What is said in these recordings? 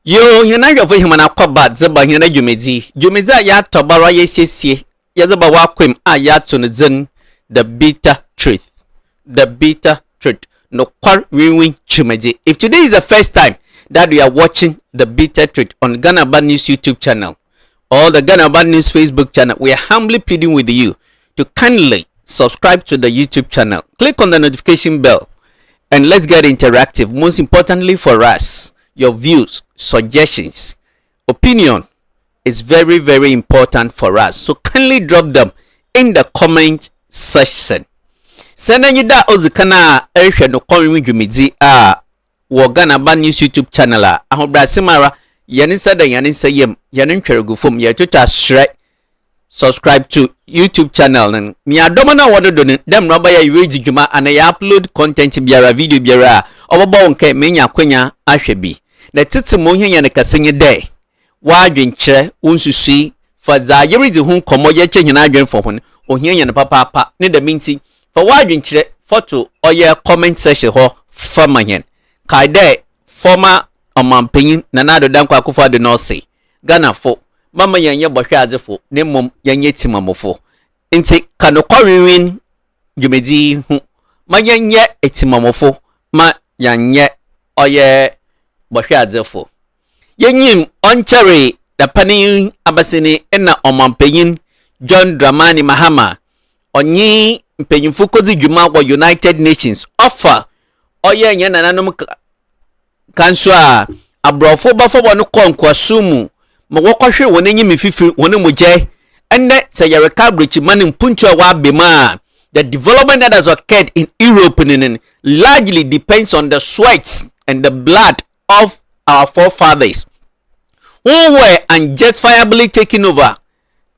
Yo, yana yo fe himana kwaba zeba yana Jumezi ya tobara ye siesie. Ya zeba wakwem ya tunzen the bitter truth. The bitter truth. No kwar win Jumezi. If today is the first time that you are watching the bitter truth on Ghana Bad News YouTube channel or the Ghana Bad News Facebook channel, we are humbly pleading with you to kindly subscribe to the YouTube channel. Click on the notification bell and let's get interactive. Most importantly for us, your views, suggestions, opinion is very, very important for us. So kindly drop them in the comment section. Send you that ozikana ehwe no kwami dwumedi wo Ghana Bad News YouTube channel ahobra semara yani sada yani sayem yani ntweregu ya tuta shre subscribe to YouTube channel and mi adoma na wodo do dem roba ya iwe juma and ya upload content biara video biara obobo nke menya kwanya ahwe bi na tete mo hia ne kasenye dey wa adwenkyere unsusui fa za yeri di hu komo ye chenyina adwen fo ho ohia ne papa ne da minti fa wa adwenkyere photo oye comment section ho fa manyen kaide former omampanyin Nana Dankwa Akufo-Addo no say Ghana fo mama yanye bohwe adzefo ne mom yanye timamofo nti kanokwarewin dwumedi hu ma yanye etimamofo ma yanye oye bohwe adzefo yenyim onchere da panin abasini na omampanyin John Dramani Mahama onyi mpanyimfo kodi dwuma wo United Nations offer oye nya nananom kanso a abrofo bafo no konkwasu ma wokohwe wonenyi mififi wone moje enne sayareka brechi mani mpuntu a wabema. The development that has occurred in Europe largely depends on the sweat and the blood of our forefathers who were unjustifiably taken over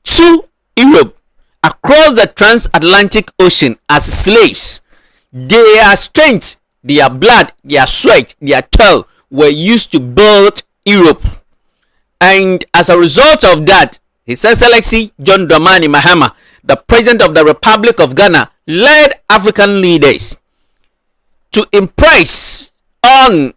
to Europe across the transatlantic ocean as slaves. Their strength, their blood, their sweat, their toil were used to build Europe. And as a result of that, His Excellency John Dramani Mahama, the President of the Republic of Ghana, led African leaders to impress on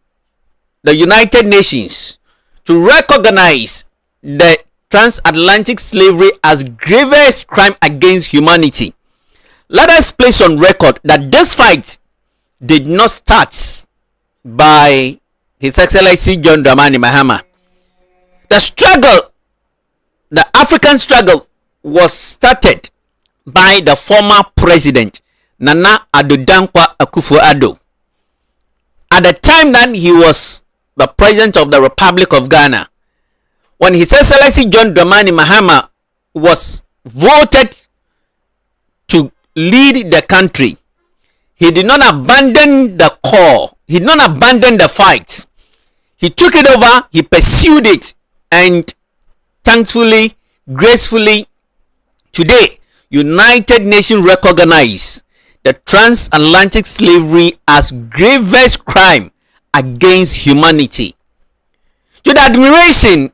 the United Nations to recognize the transatlantic slavery as grievous crime against humanity. Let us place on record that this fight did not start by His Excellency John Dramani Mahama. The struggle, the African struggle, was started by the former president Nana Dankwa Akufo-Addo. At the time that he was the president of the Republic of Ghana, when His Excellency John Dramani Mahama was voted to lead the country, he did not abandon the core. He did not abandon the fight. He took it over, he pursued it, and thankfully, gracefully, today, United Nations recognize the transatlantic slavery as grievous crime against humanity. To the admiration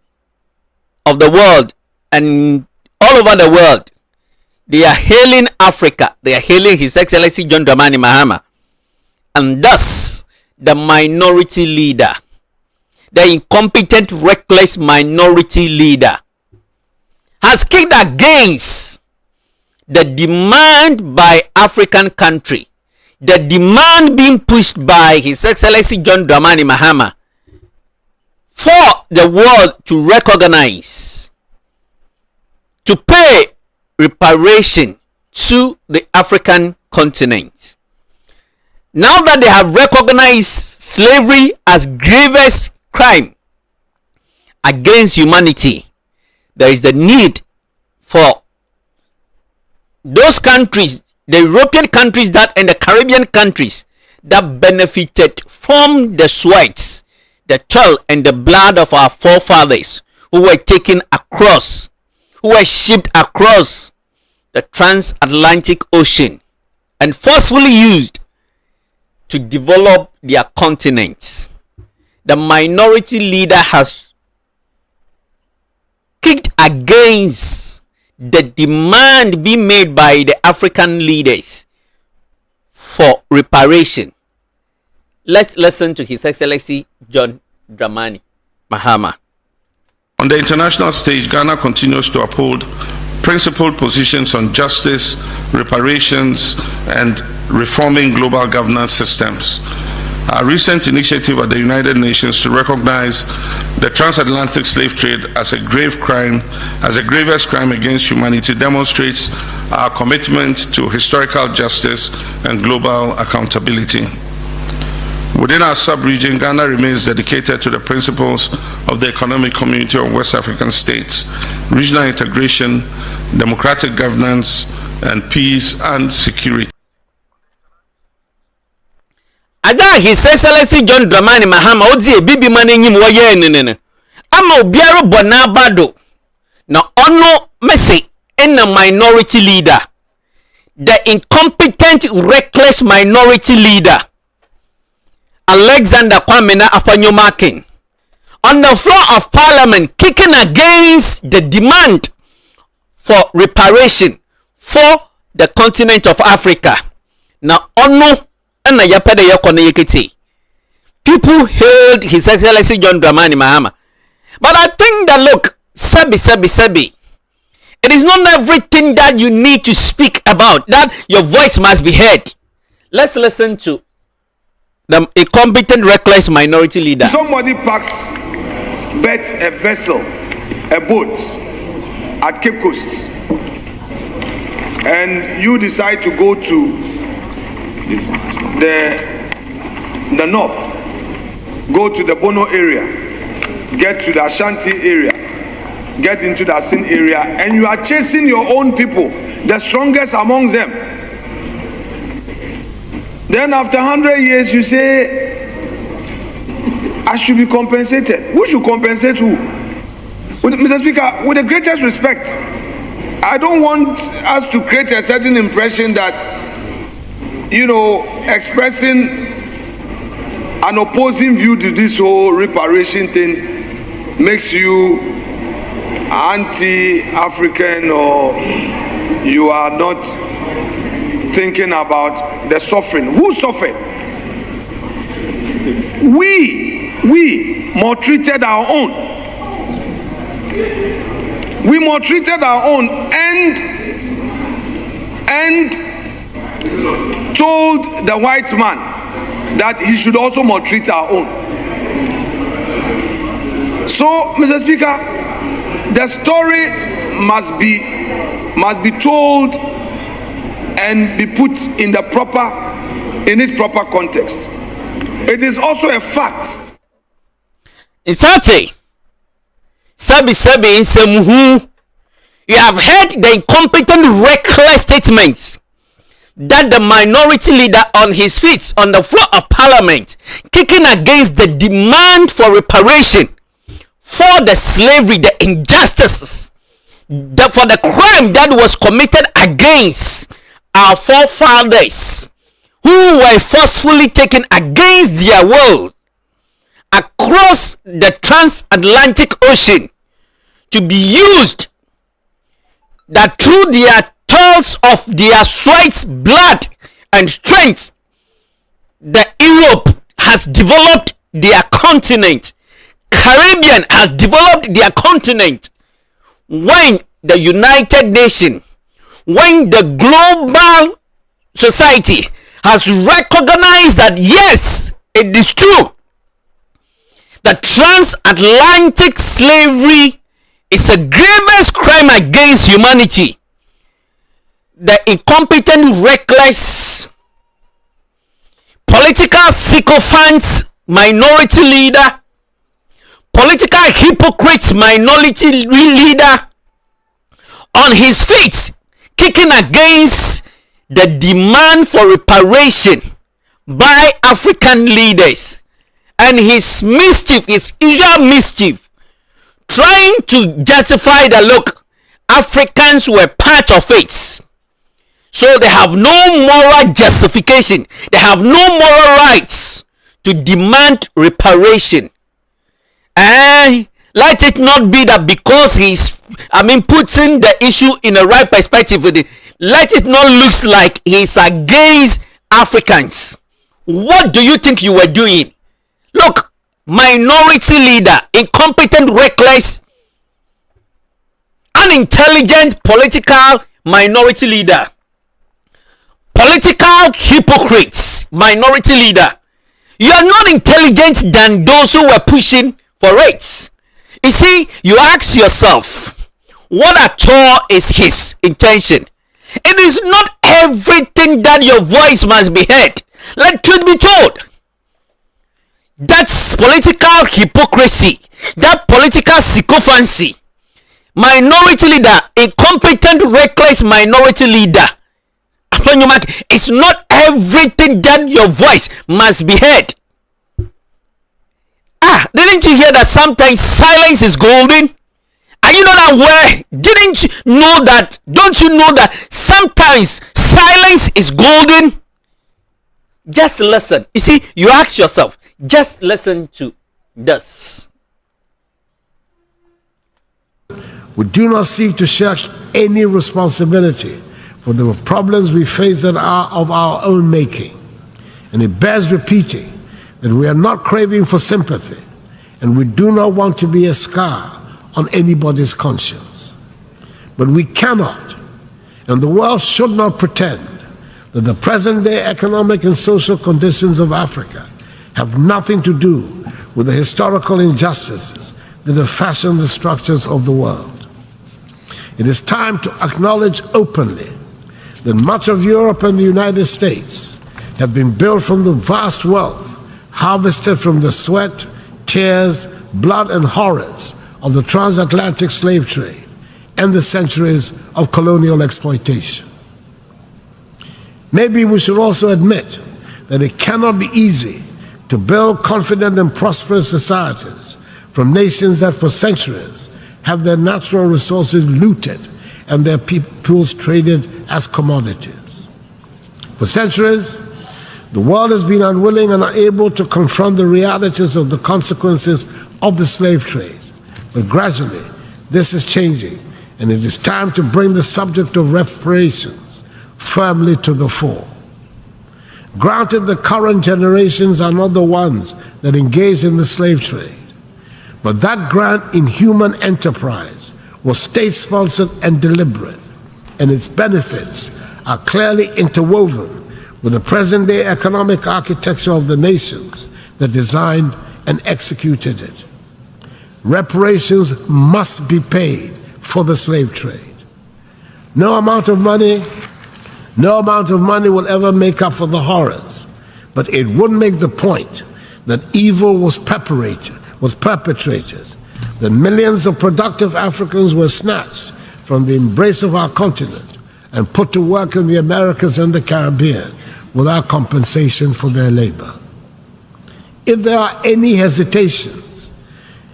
of the world and all over the world, they are hailing Africa. They are hailing His Excellency John Dramani Mahama. And thus, the minority leader, the incompetent, reckless minority leader, has kicked against the demand by African country, the demand being pushed by His Excellency John Dramani Mahama for the world to recognize, to pay reparation to the African continent. Now that they have recognized slavery as grievous crime against humanity, there is the need for those countries, the European countries that and the Caribbean countries that benefited from the sweat, the toil and the blood of our forefathers who were taken across, who were shipped across the transatlantic ocean and forcefully used to develop their continents. The minority leader has kicked against the demand being made by the African leaders for reparation. Let's listen to His Excellency John Dramani Mahama. On the international stage, Ghana continues to uphold principled positions on justice, reparations, and reforming global governance systems. Our recent initiative at the United Nations to recognize the transatlantic slave trade as a grave crime, as a gravest crime against humanity, demonstrates our commitment to historical justice and global accountability. Within our sub-region, Ghana remains dedicated to the principles of the Economic Community of West African States, regional integration, democratic governance, and peace and security. Ada His Excellency John Dramani Mahama odi bibi mane nyim wo ye nenene ama obiaro bona bado na ono messy in a minority leader, the incompetent, reckless minority leader Alexander Kwamena Afenyo-Markin on the floor of parliament, kicking against the demand for reparation for the continent of Africa. Now ono na yapede yakone yekete. People hailed His Excellency John Dramani Mahama. But I think that, look, Sebi, it is not everything that you need to speak about, that your voice must be heard. Let's listen to the incompetent, reckless minority leader. Somebody bets a vessel, a boat at Cape Coast, and you decide to go to the north, go to the Bono area, get to the Ashanti area, get into the Asin area, and you are chasing your own people, the strongest amongst them. Then after 100 years you say, I should be compensated. Who should compensate who? Mr. Speaker, with the greatest respect, I don't want us to create a certain impression that, you know, expressing an opposing view to this whole reparation thing makes you anti-African, or you are not thinking about the suffering. Who suffered? We maltreated our own. We maltreated our own and told the white man that he should also maltreat our own. So, Mr. Speaker, the story must be told and be put in its proper context. It is also a fact. Insati, Sabi in Semuhu, you have heard the incompetent, reckless statements that the minority leader on his feet on the floor of parliament, kicking against the demand for reparation for the slavery, the injustices, for the crime that was committed against our forefathers who were forcefully taken against their will across the transatlantic ocean to be used, that through their toils of their sweat, blood, and strength, the Europe has developed their continent. Caribbean has developed their continent. When the United Nations, when the global society has recognized that yes, it is true that transatlantic slavery is a gravest crime against humanity, the incompetent, reckless, political sycophants, minority leader, political hypocrites, minority leader, on his feet, kicking against the demand for reparation by African leaders, and his mischief, his usual mischief, trying to justify that, look, Africans were part of it, so they have no moral justification, they have no moral rights to demand reparation. And let it not be that because he's putting the issue in the right perspective with it, let it not look like he's against Africans. What do you think you were doing? Look, minority leader, incompetent, reckless, unintelligent political minority leader, political hypocrites, minority leader. You are not intelligent than those who were pushing for rates. You see, you ask yourself, what at all is his intention? It is not everything that your voice must be heard. Let truth be told. That's political hypocrisy. That political sycophancy. Minority leader, incompetent, reckless minority leader. Afenyo-Markin, it's not everything that your voice must be heard. Didn't you hear that sometimes silence is golden? Are you not aware? Didn't you know that? Don't you know that sometimes silence is golden? Just listen. You see, you ask yourself, just listen to this. We do not seek to shirk any responsibility for the problems we face that are of our own making. And it bears repeating that we are not craving for sympathy, and we do not want to be a scar on anybody's conscience. But we cannot, and the world should not pretend that the present-day economic and social conditions of Africa have nothing to do with the historical injustices that have fashioned the structures of the world. It is time to acknowledge openly that much of Europe and the United States have been built from the vast wealth harvested from the sweat, tears, blood, and horrors of the transatlantic slave trade and the centuries of colonial exploitation. Maybe we should also admit that it cannot be easy to build confident and prosperous societies from nations that for centuries have their natural resources looted and their peoples traded as commodities. For centuries, the world has been unwilling and unable to confront the realities of the consequences of the slave trade. But gradually, this is changing, and it is time to bring the subject of reparations firmly to the fore. Granted, the current generations are not the ones that engaged in the slave trade, but that grand inhuman enterprise was state-sponsored and deliberate, and its benefits are clearly interwoven with the present-day economic architecture of the nations that designed and executed it. Reparations must be paid for the slave trade. No amount of money will ever make up for the horrors, but it would make the point that evil was perpetrated, that millions of productive Africans were snatched from the embrace of our continent and put to work in the Americas and the Caribbean without compensation for their labor. If there are any hesitations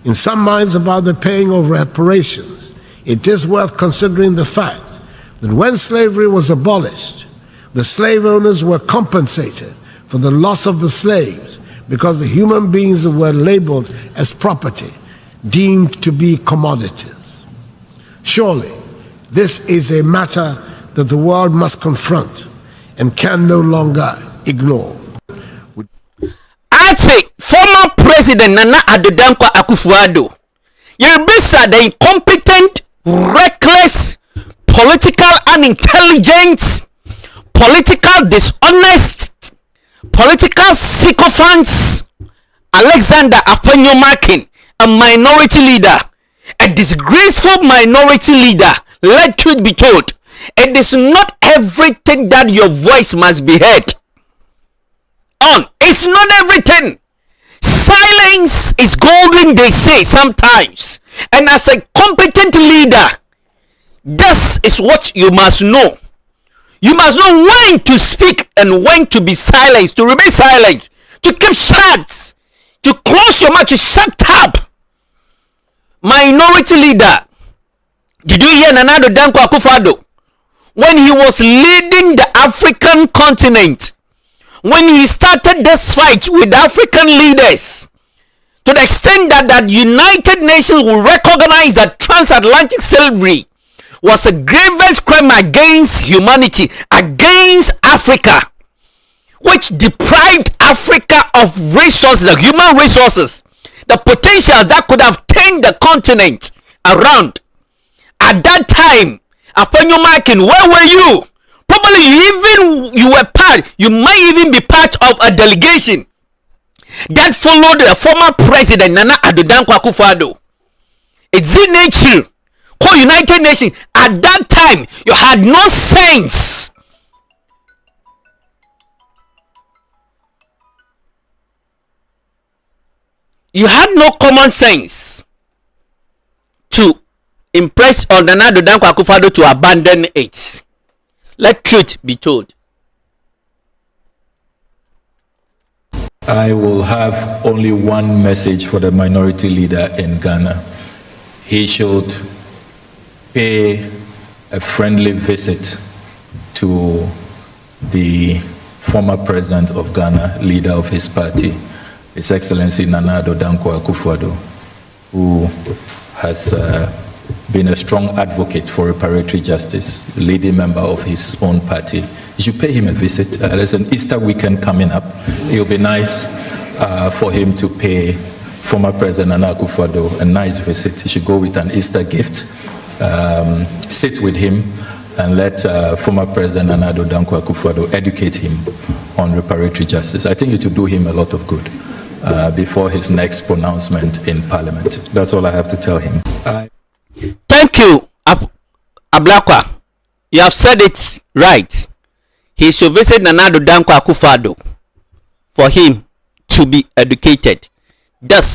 in some minds about the paying of reparations, it is worth considering the fact that when slavery was abolished, the slave owners were compensated for the loss of the slaves because the human beings were labeled as property, deemed to be commodities. Surely, this is a matter that the world must confront and can no longer ignore. I'd say former President Nana Addo Akufo-Addo, Yerbisa, the incompetent, reckless, political unintelligent, political dishonest, political sycophants, Alexander Afenyo-Markin, a minority leader, a disgraceful minority leader. Let truth be told. It is not everything that your voice must be heard on. It's not everything. Silence is golden, they say sometimes. And as a competent leader, this is what you must know. You must know when to speak and when to be silent, to remain silent, to keep shut, to close your mouth, to shut up. Minority leader, did you hear Nana Addo Akufo-Addo? When he was leading the African continent, when he started this fight with African leaders, to the extent that the United Nations will recognize that transatlantic slavery was a grievous crime against humanity, against Africa, which deprived Africa of resources, the human resources, the potential that could have turned the continent around. At that time, Afenyo-Markin, where were you? Probably you might even be part of a delegation that followed the former president Nana Addo Akufo-Addo. It's in nature. Call United Nations. At that time, you had no sense. You had no common sense to impress on Nana Addo Akufo-Addo to abandon it. Let truth be told. I will have only one message for the minority leader in Ghana. He should pay a friendly visit to the former president of Ghana, leader of his party, His Excellency Nana Addo Akufo-Addo, who has been a strong advocate for reparatory justice, leading member of his own party. You should pay him a visit. There's an Easter weekend coming up. It will be nice for him to pay former President Nana Akufo-Addo a nice visit. He should go with an Easter gift, sit with him, and let former President Nana Addo Akufo-Addo educate him on reparatory justice. I think it will do him a lot of good before his next pronouncement in Parliament. That's all I have to tell him. Thank you, Ablakwa. You have said it right. He should visit Nana Addo Akufo-Addo for him to be educated. Thus,